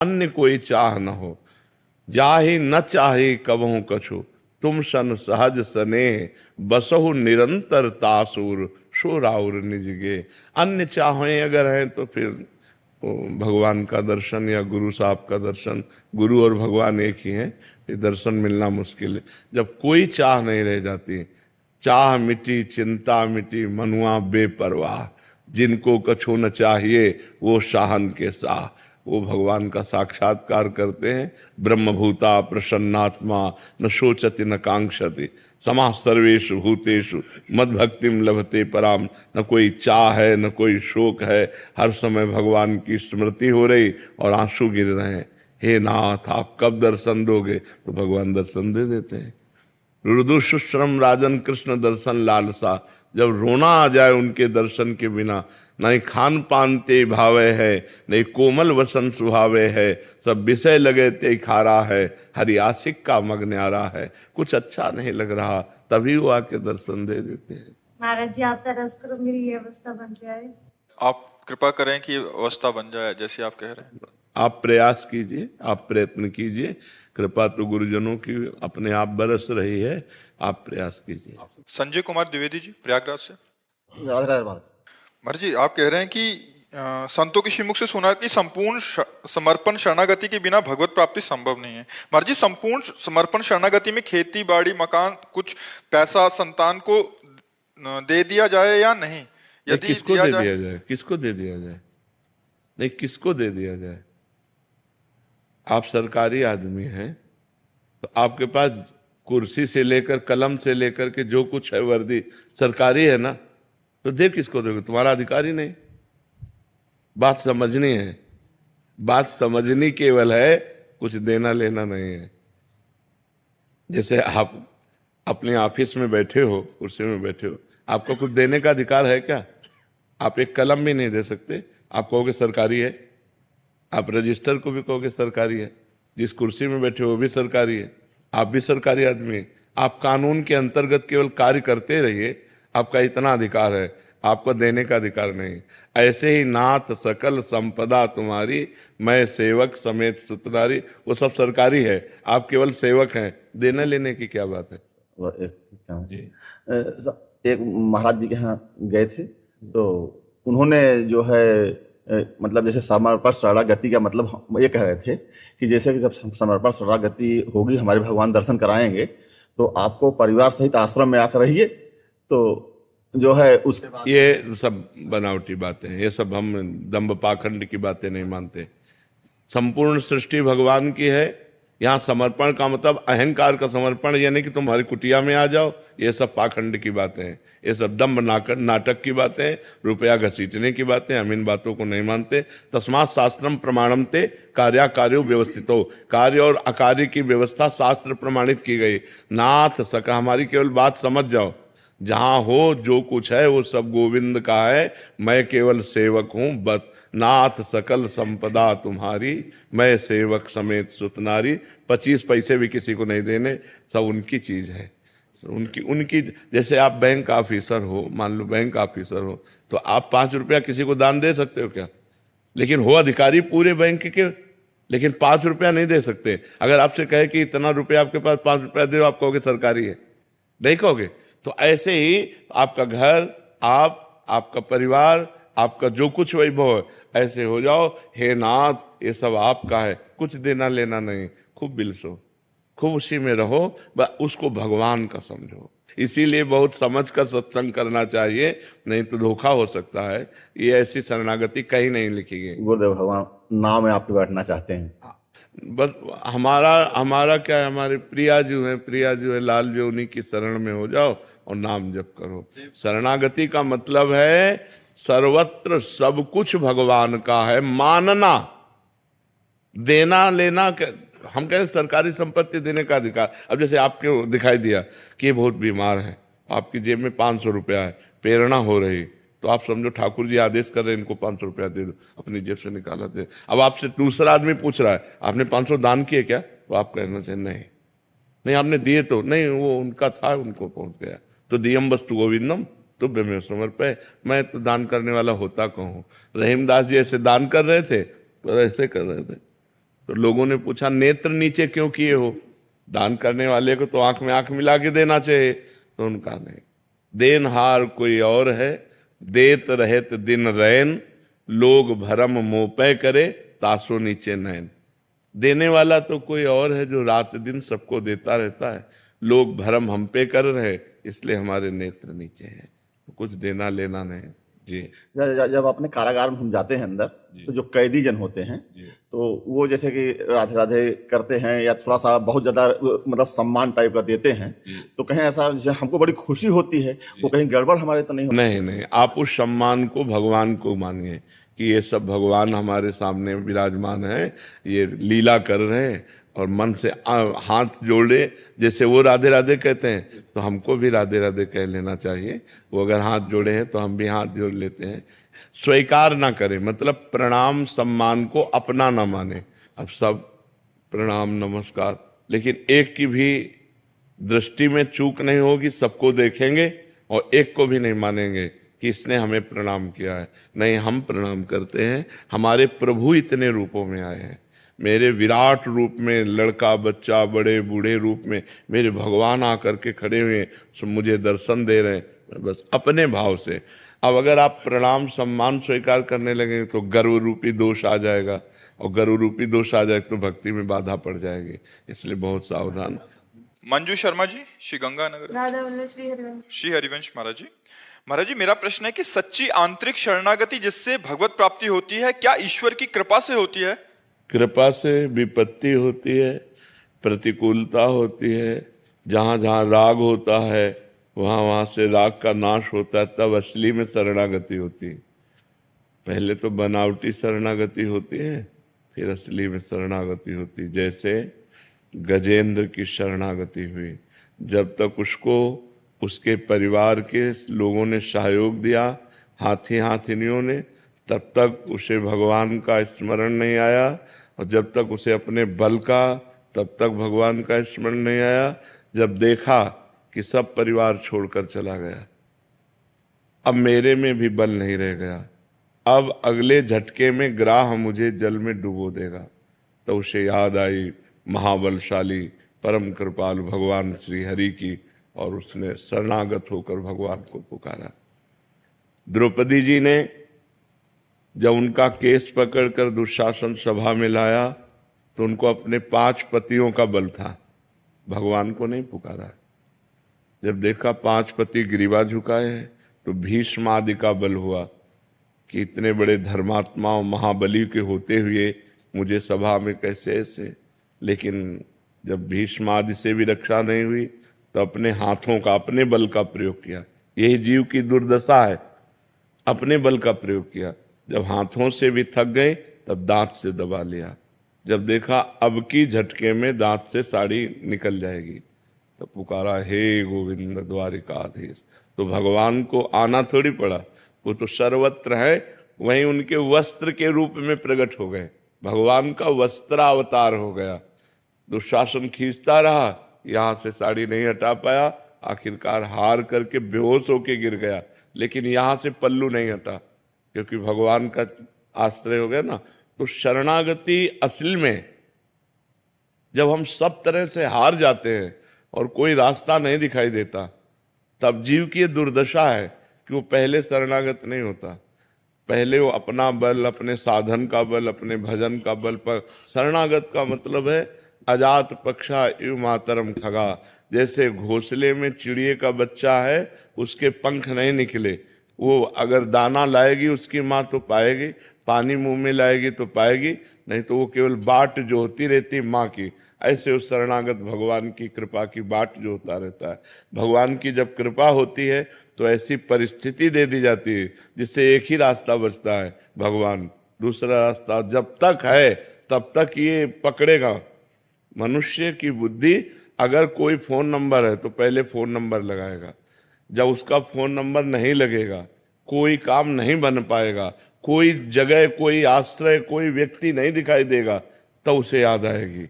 अन्य कोई चाह न हो। जाहि न चाहे कबहु कछु, तुम सन सहज स्नेह, बसहु निरंतर तासुर, सो राउर निज गे। अन्य चाहें अगर हैं तो फिर वो भगवान का दर्शन या गुरु साहब का दर्शन, गुरु और भगवान एक ही हैं, फिर दर्शन मिलना मुश्किल है। जब कोई चाह नहीं रह जाती, चाह मिटी चिंता मिटी, मनुआ बेपरवाह, जिनको कछु न चाहिए वो शाहन के शाह। वो भगवान का साक्षात्कार करते हैं। ब्रह्मभूता प्रसन्नात्मा, न शोचति न कांक्षति, समाः सर्वेषु भूतेषु मद्भक्तिम लभते पराम। न कोई चाह है न कोई शोक है, हर समय भगवान की स्मृति हो रही और आंसू गिर रहे हैं। हे नाथ आप कब दर्शन दोगे? तो भगवान दर्शन दे देते हैं। रुदु सुश्रम राजन कृष्ण दर्शन लालसा, जब रोना आ जाए उनके दर्शन के बिना, नहीं खान पान ते भावे है, नहीं कोमल वसन सुहावे है, सब विषय लगे ते खारा है, हरि आशिक का मग न्यारा है। कुछ अच्छा नहीं लग रहा, तभी वो आके दर्शन दे देते हैं। महाराज जी आप तरस करो मेरी ये अवस्था बन जाए। आप कृपा करें कि अवस्था बन जाए जैसे आप कह रहे हैं। आप प्रयास कीजिए, आप प्रयत्न कीजिए। कृपा तो गुरुजनों की अपने आप बरस रही है, आप प्रयास कीजिए। संजय कुमार द्विवेदी जी प्रयागराज से। महाराज जी आप कह रहे हैं कि संतों के श्रीमुख से सुना कि संपूर्ण समर्पण शरणागति के बिना भगवत प्राप्ति संभव नहीं है। महाराज जी संपूर्ण समर्पण शरणागति में खेती बाड़ी मकान कुछ पैसा संतान को दे दिया जाए या नहीं? यदि किसको दे दिया जाए? किसको दे दिया जाए? नहीं, किसको दे दिया जाए? आप सरकारी आदमी हैं तो आपके पास कुर्सी से लेकर कलम से लेकर के जो कुछ है वर्दी सरकारी है ना, तो दे किसको दोगे? तुम्हारा अधिकार ही नहीं। बात समझनी है, बात समझनी केवल है, कुछ देना लेना नहीं है। जैसे आप अपने ऑफिस में बैठे हो, कुर्सी में बैठे हो, आपको कुछ देने का अधिकार है क्या? आप एक कलम भी नहीं दे सकते। आप कहोगे सरकारी है, आप रजिस्टर को भी कहोगे सरकारी है, जिस कुर्सी में बैठे हो वो भी सरकारी है, आप भी सरकारी आदमी हैं। आप कानून के अंतर्गत केवल कार्य करते रहिए, आपका इतना अधिकार है, आपको देने का अधिकार नहीं। ऐसे ही नाथ सकल संपदा तुम्हारी, मैं सेवक समेत सुतनारी, वो सब सरकारी है, आप केवल सेवक हैं। देने लेने की क्या बात है? जी एक महाराज जी के यहाँ गए थे तो उन्होंने जो है मतलब जैसे समर्पण शरणागति का मतलब हम ये कह रहे थे कि जैसे कि जब समर्पण शरणागति होगी, हमारे भगवान दर्शन कराएंगे तो आपको परिवार सहित आश्रम में आकर रहिए, तो जो है उसके बाद ये सब बनावटी बातें हैं, ये सब हम दंभ पाखंड की बातें नहीं मानते। संपूर्ण सृष्टि भगवान की है। यहाँ समर्पण का मतलब अहंकार का समर्पण, यानी कि तुम्हारी कुटिया में आ जाओ, ये सब पाखंड की बातें हैं, ये सब दंभ नाटक की बातें हैं, रुपया घसीटने की बातें। हम इन बातों को नहीं मानते। तस्मात् शास्त्रम प्रमाणम ते कार्याकार्यो व्यवस्थितो, कार्य और अकार्य की व्यवस्था शास्त्र प्रमाणित की गई। नाथ सका, हमारी केवल बात समझ जाओ, जहां हो जो कुछ है वो सब गोविंद का है, मैं केवल सेवक हूं बस। नाथ सकल संपदा तुम्हारी, मैं सेवक समेत सुतनारी। 25 पैसे भी किसी को नहीं देने, सब उनकी चीज है, उनकी। जैसे आप बैंक ऑफिसर हो, मान लो बैंक ऑफिसर हो, तो आप 5 रुपया किसी को दान दे सकते हो क्या? लेकिन हो अधिकारी पूरे बैंक के, लेकिन 5 रुपया नहीं दे सकते। अगर आपसे कहे कि इतना रुपया आपके पास, 5 रुपया दे, आप कहोगे सरकारी है? नहीं कहोगे। तो ऐसे ही आपका घर, आपका परिवार, आपका जो कुछ वैभव है, ऐसे हो जाओ, हे नाथ ये सब आपका है, कुछ देना लेना नहीं। खूब बिलसो, खूब उसी में रहो, उसको भगवान का समझो। इसीलिए बहुत समझ कर सत्संग करना चाहिए, नहीं तो धोखा हो सकता है। ये ऐसी शरणागति कहीं नहीं लिखी गई। गुरुदेव भगवान नाम में आपके बैठना चाहते हैं। बस हमारा क्या है, हमारे प्रिया जो है लाल जो, उन्हीं की शरण में हो जाओ और नाम जप करो। शरणागति का मतलब है सर्वत्र सब कुछ भगवान का है, मानना। देना लेना हम कहें सरकारी संपत्ति देने का अधिकार। अब जैसे आपके दिखाई दिया कि ये बहुत बीमार है, आपकी जेब में 500 रुपया है, प्रेरणा हो रही, तो आप समझो ठाकुर जी आदेश कर रहे हैं इनको 500 रुपया दे दो, अपनी जेब से निकाला दे। अब आपसे दूसरा आदमी पूछ रहा है आपने 500 दान किए क्या? तो आप कहना चाहिए नहीं आपने दिए तो नहीं, वो उनका था, उनको पहुंच गया। तो दियम वस्तु गोविंदम तुभ्य में समर्पय, मैं तो दान करने वाला होता कहूँ। रहीमदास जी ऐसे दान कर रहे थे, तो ऐसे कर रहे थे, तो लोगों ने पूछा नेत्र नीचे क्यों किए हो? दान करने वाले को तो आंख में आंख मिला के देना चाहिए। तो उनका नहीं, देनहार कोई और है, देत रहत दिन रैन, लोग भरम मोपे करे, तासो नीचे नैन। देने वाला तो कोई और है जो रात दिन सबको देता रहता है, लोग भरम हम पे कर रहे इसलिए हमारे नेत्र नीचे हैं, तो कुछ देना लेना नहीं जी। जब अपने कारागार में हम जाते हैं अंदर, तो जो कैदी जन होते हैं तो वो जैसे कि राधे राधे करते हैं या थोड़ा सा बहुत ज्यादा मतलब सम्मान टाइप का देते हैं, तो कहीं ऐसा जैसे हमको बड़ी खुशी होती है, वो कहीं गड़बड़ हमारे तो नहीं होती? नहीं नहीं, आप उस सम्मान को भगवान को मानिए कि ये सब भगवान हमारे सामने विराजमान है, ये लीला कर रहे हैं, और मन से हाथ जोड़े, जैसे वो राधे राधे कहते हैं तो हमको भी राधे राधे कह लेना चाहिए। वो अगर हाथ जोड़े हैं तो हम भी हाथ जोड़ लेते हैं। स्वीकार ना करें, मतलब प्रणाम सम्मान को अपना ना माने। अब सब प्रणाम नमस्कार, लेकिन एक की भी दृष्टि में चूक नहीं होगी, सबको देखेंगे और एक को भी नहीं मानेंगे कि इसने हमें प्रणाम किया है। नहीं, हम प्रणाम करते हैं, हमारे प्रभु इतने रूपों में आए हैं। मेरे विराट रूप में, लड़का बच्चा बड़े बूढ़े रूप में मेरे भगवान आकर के खड़े हुए मुझे दर्शन दे रहे हैं, बस अपने भाव से। अब अगर आप प्रणाम सम्मान स्वीकार करने लगेंगे तो गर्व रूपी दोष आ जाएगा, और गर्व रूपी दोष आ जाए तो भक्ति में बाधा पड़ जाएगी, इसलिए बहुत सावधान। मंजू शर्मा जी, श्री गंगानगर। राधा वल्लभ श्री हरिवंश। श्री हरिवंश महाराज जी। महाराज जी, मेरा प्रश्न है कि सच्ची आंतरिक शरणागति जिससे भगवत प्राप्ति होती है, क्या ईश्वर की कृपा से होती है? कृपा से विपत्ति होती है, प्रतिकूलता होती है, जहाँ जहाँ राग होता है वहाँ वहाँ से राग का नाश होता है, तब असली में शरणागति होती है। पहले तो बनावटी शरणागति होती है, फिर असली में शरणागति होती है। जैसे गजेंद्र की शरणागति हुई, जब तक उसको उसके परिवार के लोगों ने सहयोग दिया, हाथी हाथिनियों ने, तब तक उसे भगवान का स्मरण नहीं आया, और जब तक उसे अपने बल का, तब तक भगवान का स्मरण नहीं आया। जब देखा कि सब परिवार छोड़कर चला गया, अब मेरे में भी बल नहीं रह गया, अब अगले झटके में ग्राह मुझे जल में डुबो देगा, तो उसे याद आई महाबलशाली परम कृपालु भगवान श्री हरि की, और उसने शरणागत होकर भगवान को पुकारा। द्रौपदी जी ने जब उनका केस पकड़कर दुशासन सभा में लाया तो उनको अपने 5 पतियों का बल था, भगवान को नहीं पुकारा। जब देखा 5 पति ग्रीवा झुकाए हैं तो भीष्म आदि का बल हुआ कि इतने बड़े धर्मात्मा और महाबली के होते हुए मुझे सभा में कैसे ऐसे। लेकिन जब भीष्म आदि से भी रक्षा नहीं हुई तो अपने हाथों का, अपने बल का प्रयोग किया। यही जीव की दुर्दशा है, अपने बल का प्रयोग किया। जब हाथों से भी थक गए तब दांत से दबा लिया। जब देखा अब की झटके में दांत से साड़ी निकल जाएगी, तो पुकारा हे गोविंद द्वारिकाधीश। तो भगवान को आना थोड़ी पड़ा, वो तो सर्वत्र है, वहीं उनके वस्त्र के रूप में प्रकट हो गए, भगवान का वस्त्रावतार हो गया। दुशासन खींचता रहा, यहाँ से साड़ी नहीं हटा पाया, आखिरकार हार करके बेहोश होके गिर गया, लेकिन यहाँ से पल्लू नहीं हटा क्योंकि भगवान का आश्रय हो गया ना। तो शरणागति असल में जब हम सब तरह से हार जाते हैं और कोई रास्ता नहीं दिखाई देता, तब जीव की ये दुर्दशा है कि वो पहले शरणागत नहीं होता। पहले वो अपना बल, अपने साधन का बल, अपने भजन का बल पर शरणागत का मतलब है अजात पक्षा इव मातरम खगा। जैसे घोंसले में चिड़िए का बच्चा है, उसके पंख नहीं निकले, वो अगर दाना लाएगी उसकी माँ तो पाएगी, पानी मुंह में लाएगी तो पाएगी, नहीं तो वो केवल बाट जो होती रहती माँ की। ऐसे उस शरणागत भगवान की कृपा की बाट जो होता रहता है। भगवान की जब कृपा होती है तो ऐसी परिस्थिति दे दी जाती है जिससे एक ही रास्ता बचता है भगवान, दूसरा रास्ता जब तक है तब तक ये पकड़ेगा। मनुष्य की बुद्धि, अगर कोई फोन नंबर है तो पहले फोन नंबर लगाएगा, जब उसका फोन नंबर नहीं लगेगा कोई काम नहीं बन पाएगा, कोई जगह, कोई आश्रय, कोई व्यक्ति नहीं दिखाई देगा, तब उसे याद आएगी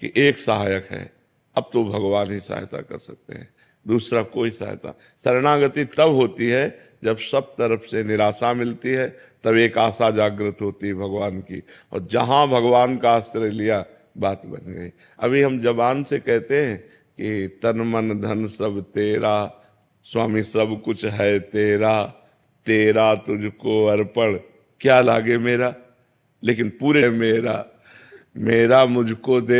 कि एक सहायक है, अब तो भगवान ही सहायता कर सकते हैं। दूसरा कोई सहायता। शरणागति तब होती है जब सब तरफ से निराशा मिलती है, तब एक आशा जागृत होती है भगवान की, और जहां भगवान का आश्रय लिया बात बन गई। अभी हम जबान से कहते हैं कि तन मन धन सब तेरा, स्वामी सब कुछ है तेरा, तेरा तुझको अर्पण क्या लागे मेरा, लेकिन पूरे मेरा, मेरा मुझको दे।